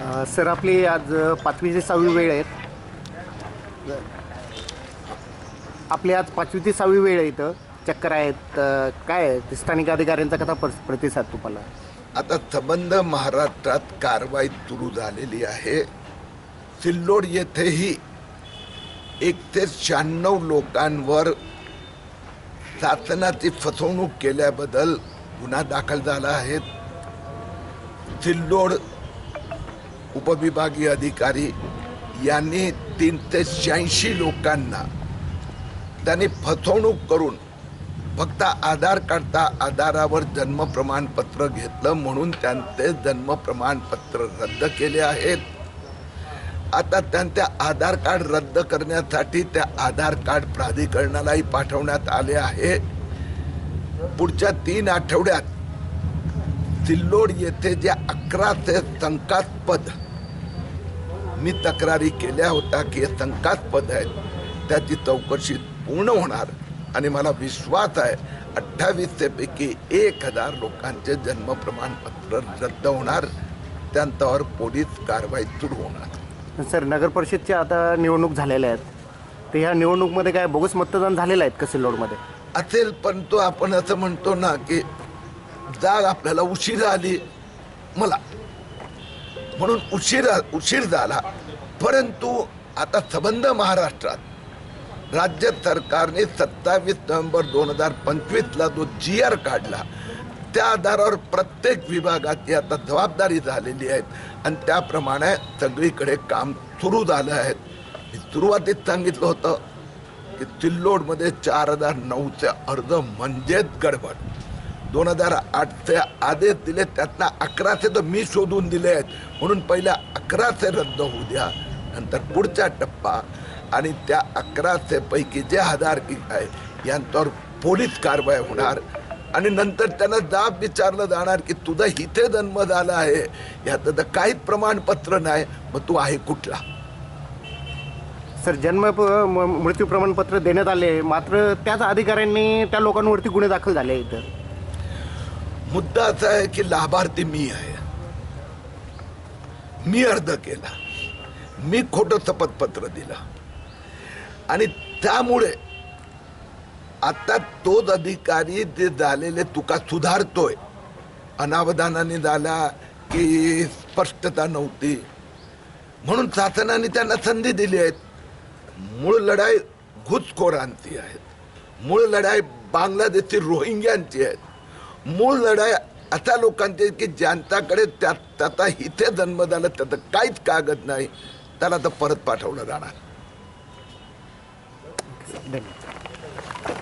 Sir आपली आज 5वी ते 6वी वेळ आहेत. आपली आज 5वी ते 6वी वेळ आहे. इथं चक्कर आहेत. काय आहे स्थानिक अधिकाऱ्यांचा कसा प्रतिसाद तुम्हाला? आता संबंध महाराष्ट्रात कारवाई सुरू झालेली आहे. सिल्लोड येथेही 196 लोकांवर शासनाची फसवणूक केल्याबद्दल गुन्हा दाखल झाला आहे. सिल्लोड उपविभागीय अधिकारी यांनी 386 लोकांना त्यांनी फसवणूक करून फक्त आधार कार्डच्या आधारावर जन्म प्रमाणपत्र घेतलं म्हणून त्यांचे जन्म प्रमाणपत्र रद्द केले आहेत. आता त्यांचे आधार कार्ड रद्द करण्यासाठी त्या आधार कार्ड प्राधिकरणालाही पाठवण्यात आले आहे. पुढच्या 3 आठवड्यात सिल्लोड येथे जे 1100 शंकास्पद मी तक्रारी केल्या होत्या की हे शंकास्पद आहेत त्याची चौकशी पूर्ण होणार आणि मला विश्वास आहे 2800 पैकी 1000 लोकांचे जन्म प्रमाणपत्र रद्द होणार. त्यांच्यावर पोलीस कारवाई सुरू होणार. सर नगर परिषदच्या आता निवडणूक झालेल्या आहेत. तर ह्या निवडणूकमध्ये काय बोगस मतदान झालेलं आहेत का सिल्लोडमध्ये? असेल, पण तो आपण असं म्हणतो ना की जाग आपल्याला उशीर आली मला म्हणून उशीर झाला. परंतु आता संबंध महाराष्ट्रात राज्य सरकारने 27 नोव्हेंबर 2025 जो GR काढला त्या आधारावर प्रत्येक विभागाची आता जबाबदारी झालेली आहे आणि त्याप्रमाणे सगळीकडे काम सुरू झालं आहे. मी सुरुवातीत सांगितलं होतं की सिल्लोडमध्ये 4009चे अर्ज म्हणजेच गडबड. 2008चे आदेश दिले त्यातनं 1100 तर मी शोधून दिले आहेत म्हणून पहिल्या 1100 रद्द होऊ द्या, नंतर पुढचा टप्पा आणि त्या 1100 पैकी जे 1000 आहे यांच्यावर पोलीस कारवाई होणार आणि नंतर त्यांना जाब विचारलं जाणार की तुझा इथे जन्म झाला आहे याचं तर काहीच प्रमाणपत्र नाही, मग तू आहे कुठला? सर मृत्यू प्रमाणपत्र देण्यात आले मात्र त्याच अधिकाऱ्यांनी त्या लोकांवरती गुन्हे दाखल झाले. इथं मुद्दा असा आहे की लाभार्थी मी आहे, मी अर्ज केला, मी खोटं शपथपत्र दिलं आणि त्यामुळे आता तोच अधिकारी जे झालेले चुका सुधारतोय. अनावधानाने झाला की स्पष्टता नव्हती म्हणून शासनाने त्यांना संधी दिली आहे. मूळ लढाई घुसखोरांची आहे, मूळ लढाई बांगलादेशी रोहिंग्यांची आहे, मूळ लढाई अशा लोकांची की ज्यांच्याकडे त्याचा इथे जन्म झाला त्याचं काहीच कागद नाही त्याला तर परत पाठवलं जाणार. धन्यवाद.